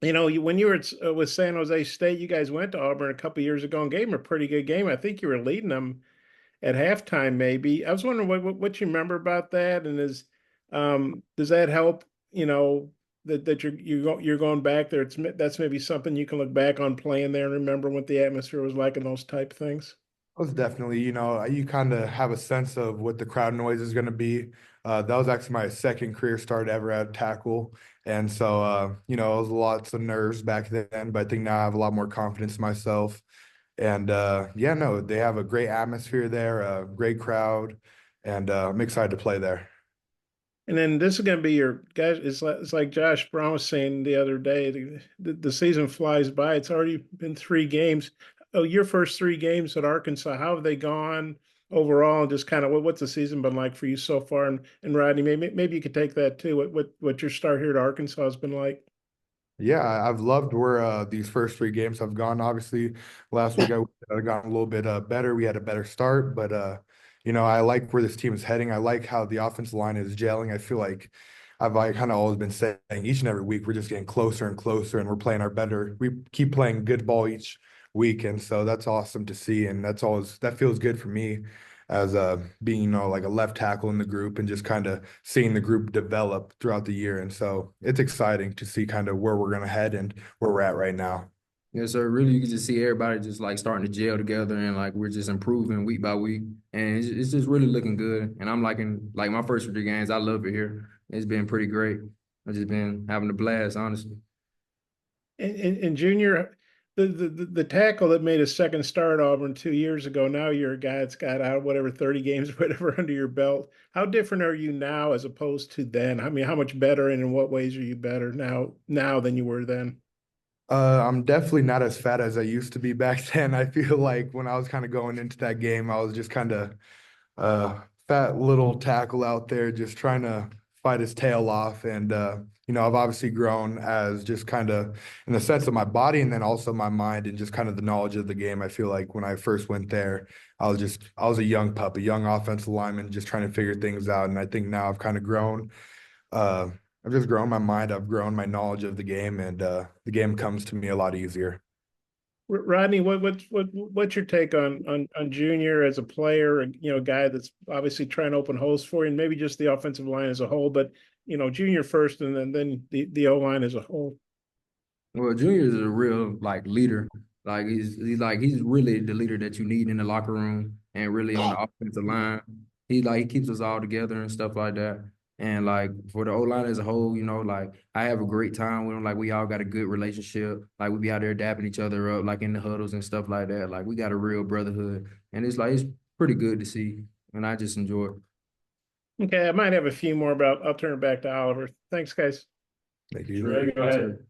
When you were with San Jose State, you guys went to Auburn a couple years ago and gave them a pretty good game. I think you were leading them at halftime, maybe. I was wondering what you remember about that, and does that help? That you're going back there. That's maybe something you can look back on playing there and remember what the atmosphere was like and those type things. Most definitely, you kind of have a sense of what the crowd noise is going to be. That was actually my second career start ever at tackle. And so, it was lots of nerves back then, but I think now I have a lot more confidence in myself. And yeah, no, they have a great atmosphere there, a great crowd, and I'm excited to play there. And then this is going to be your guys. It's like Josh Brown was saying the other day. The season flies by. It's already been 3 games. Oh, your first 3 games at Arkansas. How have they gone overall? And just kind of what's the season been like for you so far? And Rodney, maybe you could take that too. What your start here at Arkansas has been like? Yeah, I've loved where these first 3 games have gone. Obviously, last week I got a little bit better. We had a better start, but I like where this team is heading. I like how the offensive line is gelling. I feel like I kind of always been saying each and every week we're just getting closer and closer, and we're playing our better. We keep playing good ball each week, and so that's awesome to see, and that feels good for me as being like a left tackle in the group and just kind of seeing the group develop throughout the year. And so it's exciting to see kind of where we're going to head and where we're at right now. Yes, sir. Really, you can just see everybody just like starting to gel together and like we're just improving week by week. And it's just really looking good. And I'm liking like my first 3 games. I love it here. It's been pretty great. I've just been having a blast, honestly. And Junior, the tackle that made a second start at Auburn 2 years ago. Now you're a guy that's got out whatever 30 games, whatever under your belt. How different are you now as opposed to then? I mean, how much better and in what ways are you better now than you were then? I'm definitely not as fat as I used to be back then. I feel like when I was kind of going into that game, I was just kind of fat little tackle out there just trying to fight his tail off. And, I've obviously grown as just kind of in the sense of my body and then also my mind and just kind of the knowledge of the game. I feel like when I first went there, I was a young pup, a young offensive lineman, just trying to figure things out. And I think now I've kind of grown. Uh, I've just grown my mind. I've grown my knowledge of the game, and the game comes to me a lot easier. Rodney, what's your take on Junior as a player? A guy that's obviously trying to open holes for you, and maybe just the offensive line as a whole, but Junior first, and then the O line as a whole. Well, Junior is a real like leader. Like he's really the leader that you need in the locker room and really on the offensive line. He keeps us all together and stuff like that. And like for the O line as a whole, like I have a great time with him. Like we all got a good relationship. Like we be out there dapping each other up, like in the huddles and stuff like that. Like we got a real brotherhood, and it's pretty good to see, and I just enjoy it. Okay, I might have a few more, but I'll turn it back to Oliver. Thanks, guys. Thank you. Sure, Go yes, ahead. sir.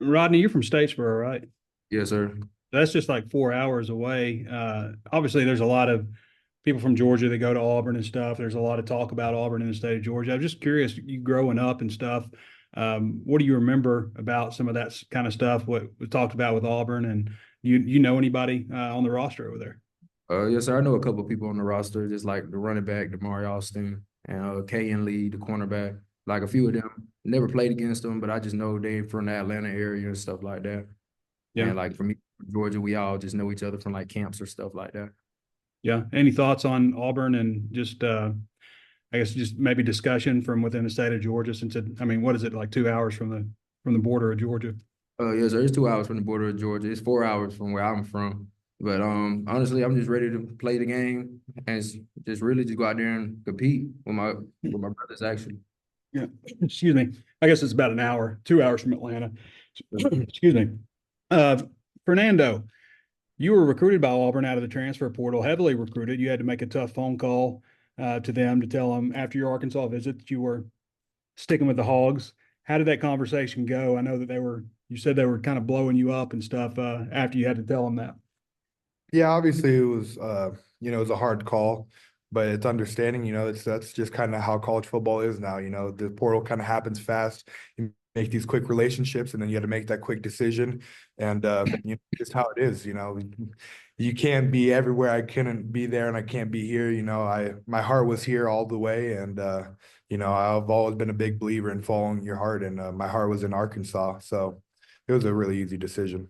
Rodney, you're from Statesboro, right? Yes, sir. That's just like 4 hours away. Obviously, there's a lot of people from Georgia that go to Auburn and stuff. There's a lot of talk about Auburn in the state of Georgia. I'm just curious, you growing up and stuff, what do you remember about some of that kind of stuff? What was talked about with Auburn, and you know anybody on the roster over there? Yes, sir. I know a couple of people on the roster, just like the running back, Damari Austin, and Kay and Lee, the cornerback. Like a few of them, never played against them, but I just know they from the Atlanta area and stuff like that. Yeah, And like for me, Georgia, we all just know each other from like camps or stuff like that. yeah. Any thoughts on Auburn and just I guess just maybe discussion from within the state of Georgia, since I mean, what is it like 2 hours from the border of Georgia? Yes, sir. It's 2 hours from the border of Georgia. It's 4 hours from where I'm from. But honestly, I'm just ready to play the game and just really just go out there and compete with my brothers actually. Yeah, excuse me. I guess it's about an hour, 2 hours from Atlanta. Excuse me. Uh, Fernando, you were recruited by Auburn out of the transfer portal, heavily recruited. You had to make a tough phone call to them to tell them after your Arkansas visit that you were sticking with the Hogs. How did that conversation go? I know that you said they were kind of blowing you up and stuff after you had to tell them that. Yeah, obviously it was a hard call, but it's understanding, that's just kind of how college football is now. The portal kind of happens fast. You make these quick relationships, and then you have to make that quick decision. And just how it is. You can't be everywhere. I couldn't be there, and I can't be here. My heart was here all the way, and I've always been a big believer in following your heart, and my heart was in Arkansas, so it was a really easy decision.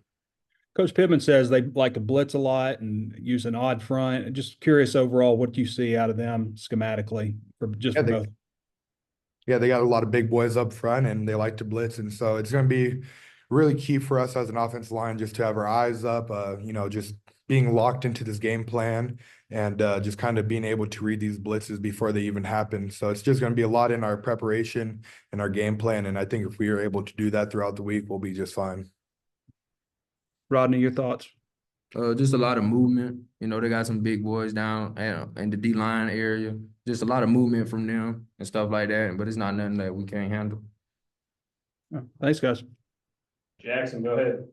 Coach Pittman says they like to blitz a lot and use an odd front. Just curious overall, what do you see out of them schematically Yeah, for both? they got a lot of big boys up front, and they like to blitz, and so it's going to be really key for us as an offensive line just to have our eyes up, just being locked into this game plan and just kind of being able to read these blitzes before they even happen. So it's just going to be a lot in our preparation and our game plan, and I think if we are able to do that throughout the week, we'll be just fine. Rodney, your thoughts? Just a lot of movement. They got some big boys down in the D line area. Just a lot of movement from them and stuff like that. But it's not nothing that we can't handle. Oh, thanks, guys. Jackson, go ahead.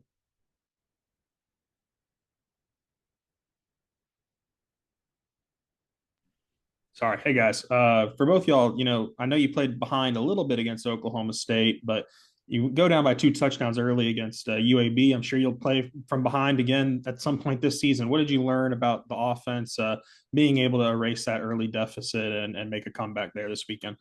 Sorry. Hey guys. For both y'all, I know you played behind a little bit against Oklahoma State, but you go down by 2 touchdowns early against UAB. I'm sure you'll play from behind again at some point this season. What did you learn about the offense being able to erase that early deficit and make a comeback there this weekend?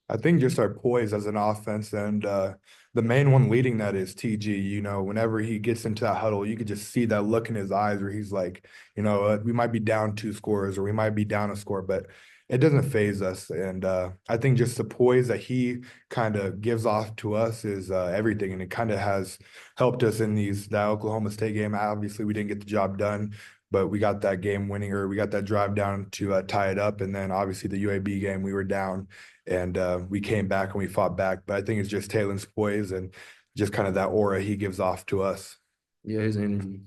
I think just our poise as an offense, and the main one leading that is TG. Whenever he gets into that huddle, you could just see that look in his eyes where he's like, we might be down 2 scores or we might be down a score, but it doesn't phase us. And I think just the poise that he kind of gives off to us is everything, and it kind of has helped us in that Oklahoma State game. Obviously, we didn't get the job done, but we got that game winning, or we got that drive down to tie it up. And then obviously the UAB game, we were down and we came back and we fought back. But I think it's just Taylor's poise and just kind of that aura he gives off to us. Yeah, his energy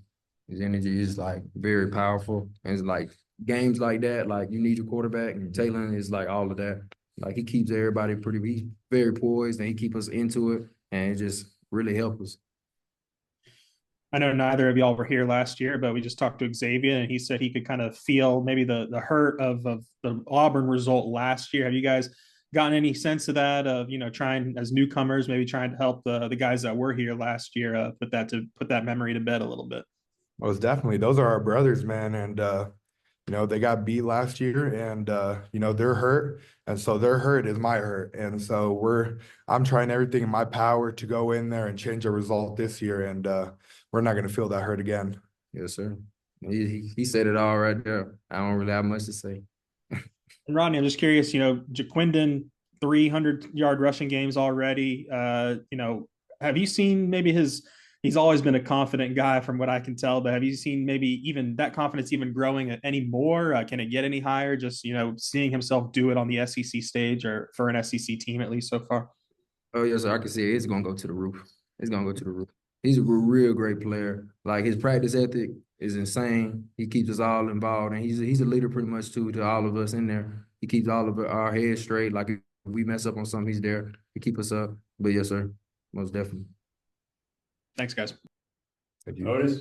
is like very powerful. And it's like games like that, like you need your quarterback, and Taylor is like all of that. Like he keeps everybody he's very poised, and he keeps us into it, and it just really helps us. I know neither of y'all were here last year, but we just talked to Xavier, and he said he could kind of feel maybe the hurt of the Auburn result last year. Have you guys gotten any sense of that, of trying as newcomers, maybe trying to help the guys that were here last year, put that memory to bed a little bit? Most definitely, those are our brothers, man, and they got beat last year, and they're hurt, and so their hurt is my hurt, and so I'm trying everything in my power to go in there and change a result this year, and we're not going to feel that hurt again. Yes, sir. He said it all right there. I don't really have much to say. And Rodney, I'm just curious, Jaquindon, 300-yard rushing games already. Have you seen maybe he's always been a confident guy from what I can tell, but have you seen maybe even that confidence even growing any more? Can it get any higher? Just, seeing himself do it on the SEC stage, or for an SEC team, at least so far? Oh, yes, sir. I can see it. It's going to go to the roof. It's going to go to the roof. He's a real great player. Like, his practice ethic is insane. He keeps us all involved, and he's a leader pretty much too to all of us in there. He keeps all of our heads straight. Like, if we mess up on something, he's there to keep us up. But yes, sir, most definitely. Thanks, guys. Thank you. Otis.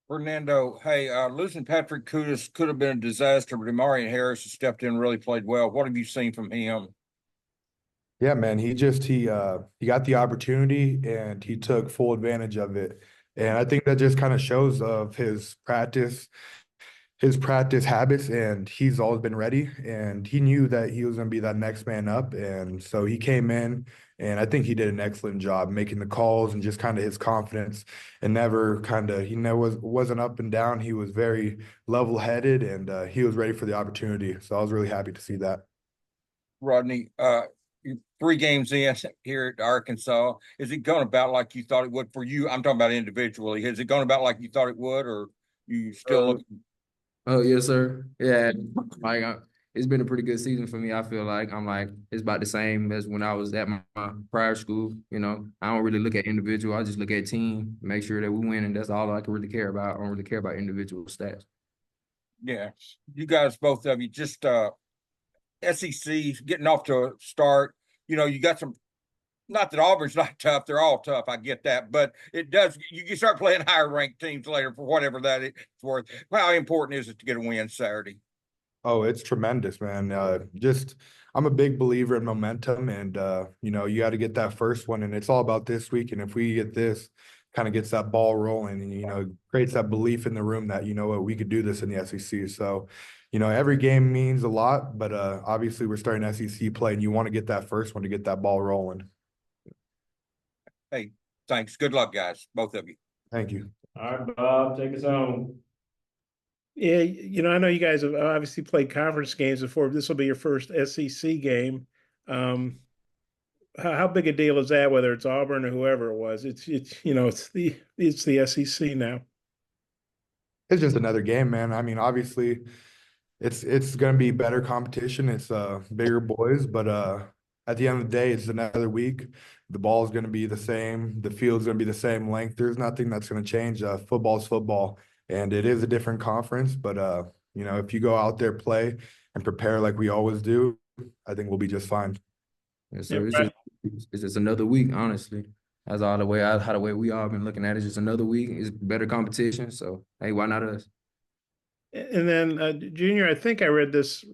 Fernando, hey, losing Patrick Kudus could have been a disaster, but Demarion Harris has stepped in and really played well. What have you seen from him? Yeah, man, he got the opportunity and he took full advantage of it. And I think that just kind of shows of his practice habits, and he's always been ready, and he knew that he was going to be that next man up. And so he came in, and I think he did an excellent job making the calls and just kind of his confidence, and he never wasn't up and down. He was very level headed, and he was ready for the opportunity. So I was really happy to see that. Rodney, 3 games in here at Arkansas, is it going about like you thought it would for you? I'm talking about individually. Is it going about like you thought it would, or you still looking? Oh, yes, sir. Yeah, like it's been a pretty good season for me. I feel like it's about the same as when I was at my prior school. I don't really look at individual. I just look at team, make sure that we win, and that's all I can really care about. I don't really care about individual stats. Yeah, you guys, both of you, just SEC getting off to a start. You got some. Not that Auburn's not tough; they're all tough. I get that, but it does. You start playing higher ranked teams later for whatever that is worth. How important is it to get a win Saturday? Oh, it's tremendous, man. I'm a big believer in momentum, and you got to get that first one, and it's all about this week. And if we get this, kind of gets that ball rolling, and creates that belief in the room that what, we could do this in the SEC. So, every game means a lot, but obviously we're starting SEC play, and you want to get that first one to get that ball rolling. Hey, thanks. Good luck, guys, both of you. Thank you. All right, Bob, take us home. Yeah, I know you guys have obviously played conference games before. This will be your first SEC game. How big a deal is that? Whether it's Auburn or whoever it was, it's it's the SEC now. It's just another game, man. I mean, obviously, it's going to be better competition. It's bigger boys, but at the end of the day, it's another week. The ball is going to be the same. The field's going to be the same length. There's nothing that's going to change. Football's football, and it is a different conference. But if you go out there, play, and prepare like we always do, I think we'll be just fine. Yeah, so it's just another week, honestly. That's all how the way we all been looking at it. It's just another week. It's better competition. So hey, why not us? And then, Junior, I think I read this.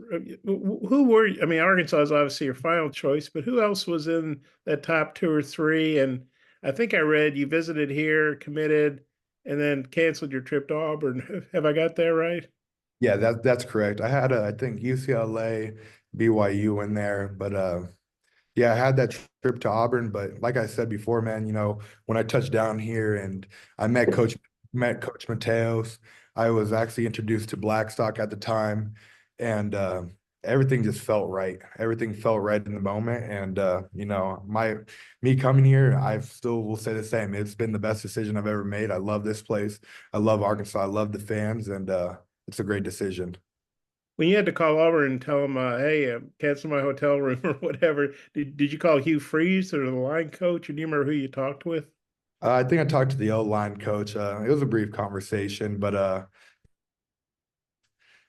Who were you? I mean, Arkansas is obviously your final choice, but who else was in that top 2 or 3? And I think I read you visited here, committed, and then canceled your trip to Auburn. Have I got that right? Yeah, that's correct. I had I think UCLA, BYU in there, but yeah, I had that trip to Auburn. But like I said before, man, when I touched down here and I met Coach Mateos, I was actually introduced to Blackstock at the time, and everything just felt right. Everything felt right in the moment, and me coming here, I still will say the same. It's been the best decision I've ever made. I love this place. I love Arkansas. I love the fans, and it's a great decision. When you had to call Auburn and tell them, hey, cancel my hotel room or whatever, did you call Hugh Freeze or the line coach? Or do you remember who you talked with? I think I talked to the O-line coach. It was a brief conversation, but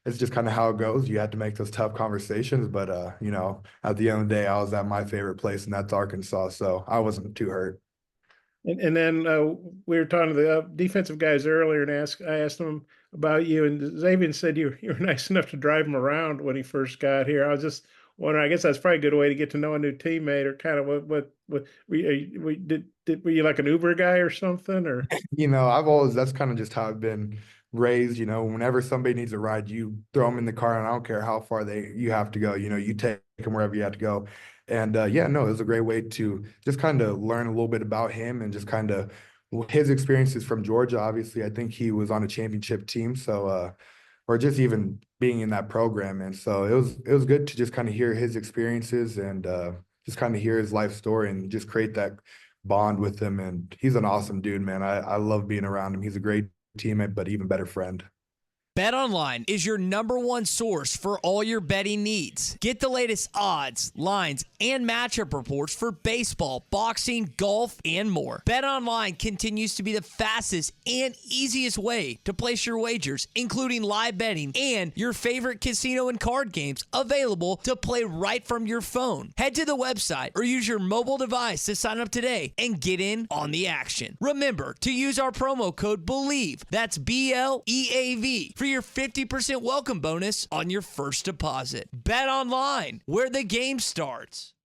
it's just kind of how it goes. You had to make those tough conversations, but at the end of the day, I was at my favorite place, and that's Arkansas, so I wasn't too hurt. And then we were talking to the defensive guys earlier, and I asked them about you, and Xavier said you were nice enough to drive him around when he first got here. I was just wondering. I guess that's probably a good way to get to know a new teammate, or kind of what were you like an Uber guy or something, or? That's kind of just how I've been raised. Whenever somebody needs a ride, you throw them in the car, and I don't care how far you have to go. You take them wherever you have to go. And it was a great way to just kind of learn a little bit about him and just kind of his experiences from Georgia. Obviously, I think he was on a championship team, so or just even being in that program. And so it was good to just kind of hear his experiences and just kind of hear his life story and just create that bond with him. And he's an awesome dude, man. I love being around him. He's a great teammate, but even better friend. BetOnline is your #1 source for all your betting needs. Get the latest odds, lines, and matchup reports for baseball, boxing, golf, and more. BetOnline continues to be the fastest and easiest way to place your wagers, including live betting and your favorite casino and card games available to play right from your phone. Head to the website or use your mobile device to sign up today and get in on the action. Remember to use our promo code BELIEVE, that's BLEAV, for your 50% welcome bonus on your first deposit. Bet online, where the game starts.